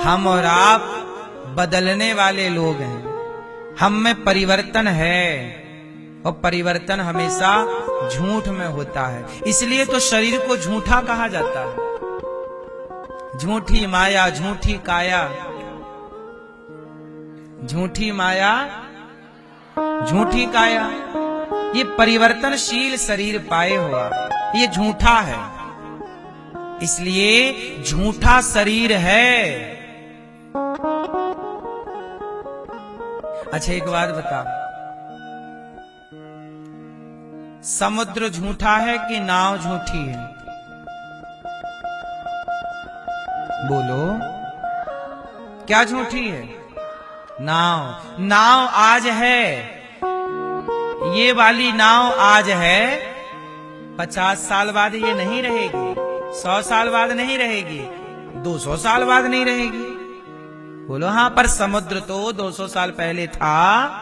हम और आप बदलने वाले लोग हैं, हम में परिवर्तन है और परिवर्तन हमेशा झूठ में होता है। इसलिए तो शरीर को झूठा कहा जाता है। झूठी माया, झूठी काया, झूठी माया, झूठी काया, ये परिवर्तनशील शरीर पाए हुआ, ये झूठा है, इसलिए झूठा शरीर है। अच्छा एक बात बता, समुद्र झूठा है कि नाव झूठी है? बोलो, क्या झूठी है? नाव। नाव आज है, ये वाली नाव आज है, 50 साल बाद ये नहीं रहेगी, 100 साल बाद नहीं रहेगी, 200 साल बाद नहीं रहेगी। बोलो हाँ, पर समुद्र तो 200 साल पहले था,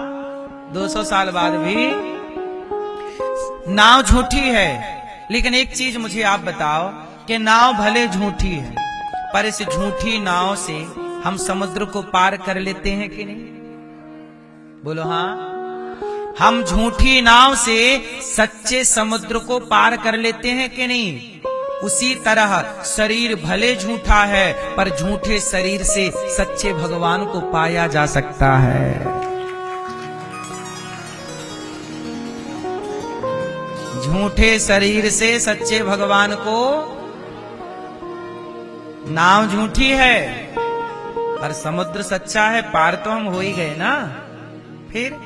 200 साल बाद भी नाव झूठी है। लेकिन एक चीज मुझे आप बताओ कि नाव भले झूठी है, पर इस झूठी नाव से हम समुद्र को पार कर लेते हैं कि नहीं? बोलो हाँ, हम झूठी नाव से सच्चे समुद्र को पार कर लेते हैं कि नहीं? उसी तरह शरीर भले झूठा है, पर झूठे शरीर से सच्चे भगवान को पाया जा सकता है। झूठे शरीर से सच्चे भगवान को, नाव झूठी है पर समुद्र सच्चा है, पार तो हम हो ही गए ना। फिर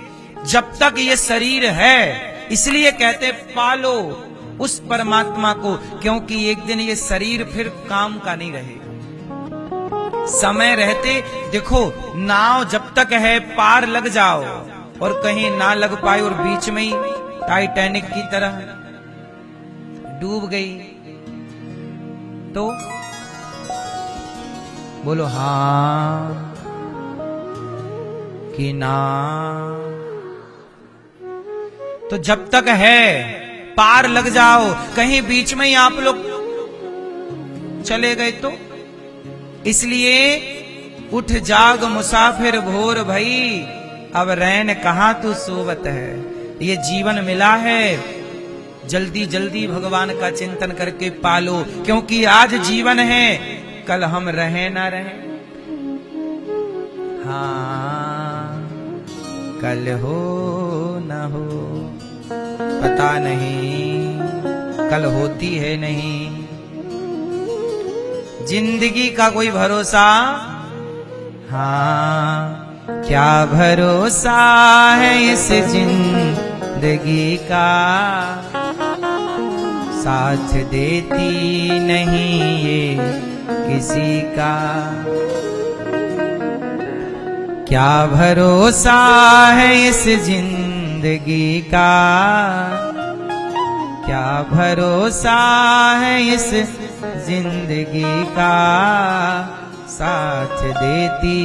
जब तक ये शरीर है, इसलिए कहते पालो उस परमात्मा को, क्योंकि एक दिन ये शरीर फिर काम का नहीं रहेगा। समय रहते देखो, नाव जब तक है पार लग जाओ, और कहीं ना लग पाए और बीच में ही टाइटैनिक की तरह डूब गई तो बोलो हाँ कि ना। तो जब तक है पार लग जाओ, कहीं बीच में ही आप लोग चले गए तो। इसलिए उठ जाग मुसाफिर भोर भई, अब रैन कहां तू सोवत है। ये जीवन मिला है, जल्दी जल्दी भगवान का चिंतन करके पालो, क्योंकि आज जीवन है, कल हम रहे ना रहे। हाँ, कल हो न हो पता नहीं, कल होती है नहीं। जिंदगी का कोई भरोसा, हाँ क्या भरोसा है इस जिंदगी का, साथ देती नहीं ये किसी का। क्या भरोसा है इस जिंदगी का, क्या भरोसा है इस जिंदगी का, साथ देती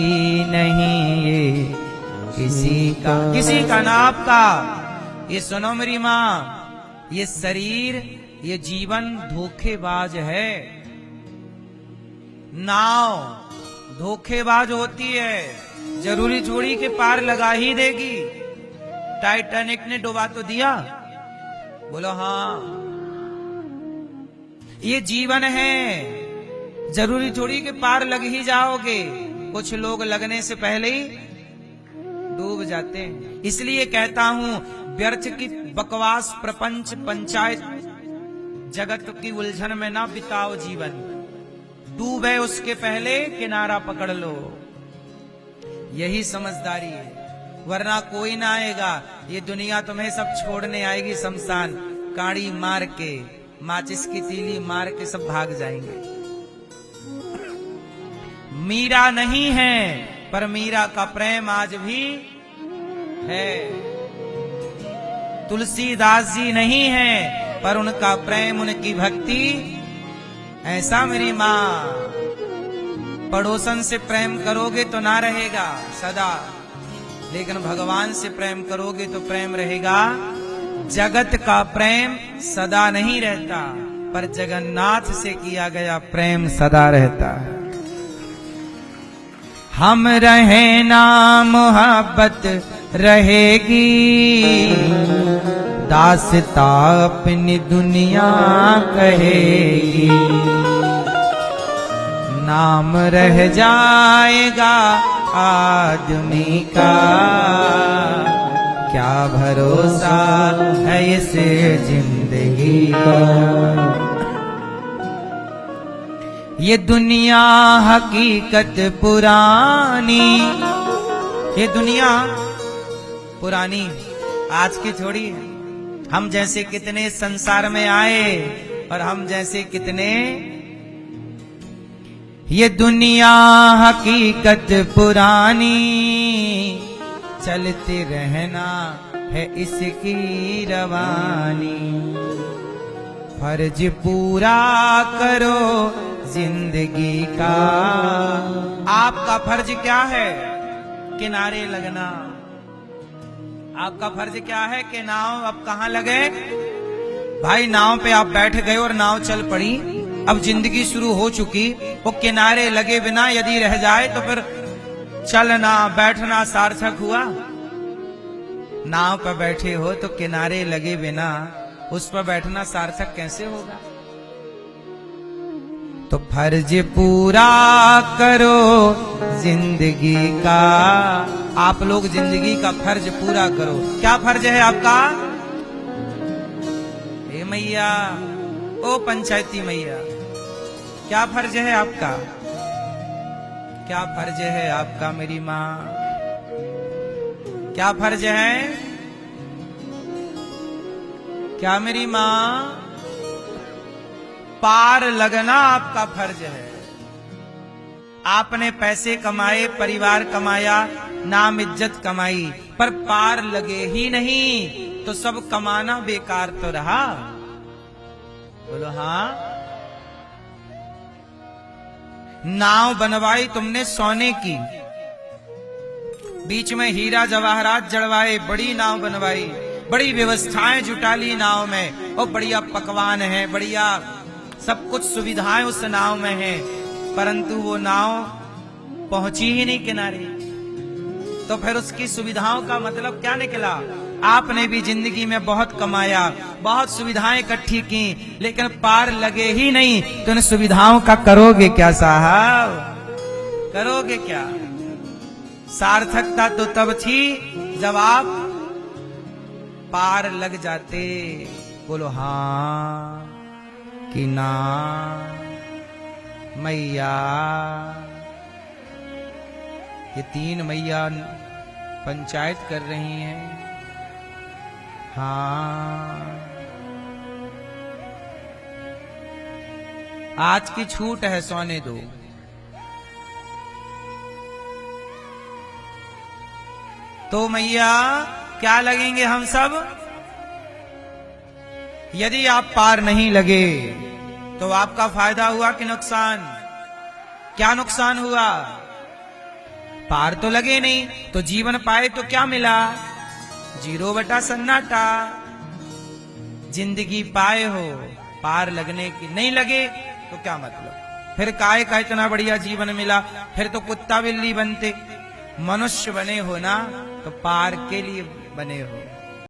नहीं ये किसी का। किसी का ना आपका। ये सुनो मेरी माँ, ये शरीर, ये जीवन धोखेबाज है। नाव धोखेबाज होती है, जरूरी जोड़ी के पार लगा ही देगी। टाइटैनिक ने डुबा तो दिया, बोलो हाँ। ये जीवन है, जरूरी जोड़ी के पार लग ही जाओगे। कुछ लोग लगने से पहले ही डूब जाते हैं। इसलिए कहता हूं, व्यर्थ की बकवास प्रपंच पंचायत जगत की उलझन में ना बिताओ जीवन। डूबे उसके पहले किनारा पकड़ लो, यही समझदारी है। वरना कोई ना आएगा, ये दुनिया तुम्हें सब छोड़ने आएगी शमशान। काड़ी मार के, माचिस की तीली मार के सब भाग जाएंगे। मीरा नहीं है, पर मीरा का प्रेम आज भी है। तुलसीदास जी नहीं है, पर उनका प्रेम, उनकी भक्ति ऐसा। मेरी माँ, पड़ोसन से प्रेम करोगे तो ना रहेगा सदा, लेकिन भगवान से प्रेम करोगे तो प्रेम रहेगा। जगत का प्रेम सदा नहीं रहता, पर जगन्नाथ से किया गया प्रेम सदा रहता है। हम रहे ना मोहब्बत रहेगी, दास्ता अपनी दुनिया कहेगी। नाम रह जाएगा आदमी का, क्या भरोसा है इस जिंदगी का। ये दुनिया हकीकत पुरानी, ये दुनिया पुरानी आज की थोड़ी है। हम जैसे कितने संसार में आए और हम जैसे कितने। ये दुनिया हकीकत पुरानी, चलते रहना है इसकी रवानी। फर्ज पूरा करो जिंदगी का। आपका फर्ज क्या है? किनारे लगना। आपका फर्ज क्या है कि नाव अब कहां लगे? भाई नाव पे आप बैठ गए और नाव चल पड़ी, अब जिंदगी शुरू हो चुकी। वो किनारे लगे बिना यदि रह जाए तो फिर चलना बैठना सार्थक हुआ? नाव पर बैठे हो तो किनारे लगे बिना उस पर बैठना सार्थक कैसे होगा? तो फर्ज पूरा करो जिंदगी का। आप लोग जिंदगी का फर्ज पूरा करो। क्या फर्ज है आपका? हे मैया, ओ पंचायती मैया, क्या फर्ज है आपका? क्या फर्ज है आपका मेरी माँ? क्या फर्ज है? क्या मेरी माँ? पार लगना आपका फर्ज है। आपने पैसे कमाए, परिवार कमाया, नाम इज्जत कमाई, पर पार लगे ही नहीं तो सब कमाना बेकार तो रहा। बोलो हाँ। नाव बनवाई तुमने सोने की, बीच में हीरा जवाहरात जड़वाए, बड़ी नाव बनवाई, बड़ी व्यवस्थाएं जुटा ली नाव में, और बढ़िया पकवान है, बढ़िया सब कुछ सुविधाएं उस नाव में है, परंतु वो नाव पहुंची ही नहीं किनारे। तो फिर उसकी सुविधाओं का मतलब क्या निकला? आपने भी जिंदगी में बहुत कमाया, बहुत सुविधाएं इकट्ठी की, लेकिन पार लगे ही नहीं तो इन सुविधाओं का करोगे क्या साहब? करोगे क्या? सार्थकता तो तब थी जब आप पार लग जाते। बोलो हाँ कि ना मैया? ये तीन मैया पंचायत कर रही हैं। हाँ, आज की छूट है, सोने दो। तो मैया क्या लगेंगे हम सब? यदि आप पार नहीं लगे तो आपका फायदा हुआ कि नुकसान? क्या नुकसान हुआ? पार तो लगे नहीं तो जीवन पाए तो क्या मिला? 0 सन्नाटा। जिंदगी पाए हो, पार लगने की नहीं लगे तो क्या मतलब? फिर काय का इतना बढ़िया जीवन मिला, फिर तो कुत्ता बिल्ली बनते। मनुष्य बने हो ना तो पार के लिए बने हो।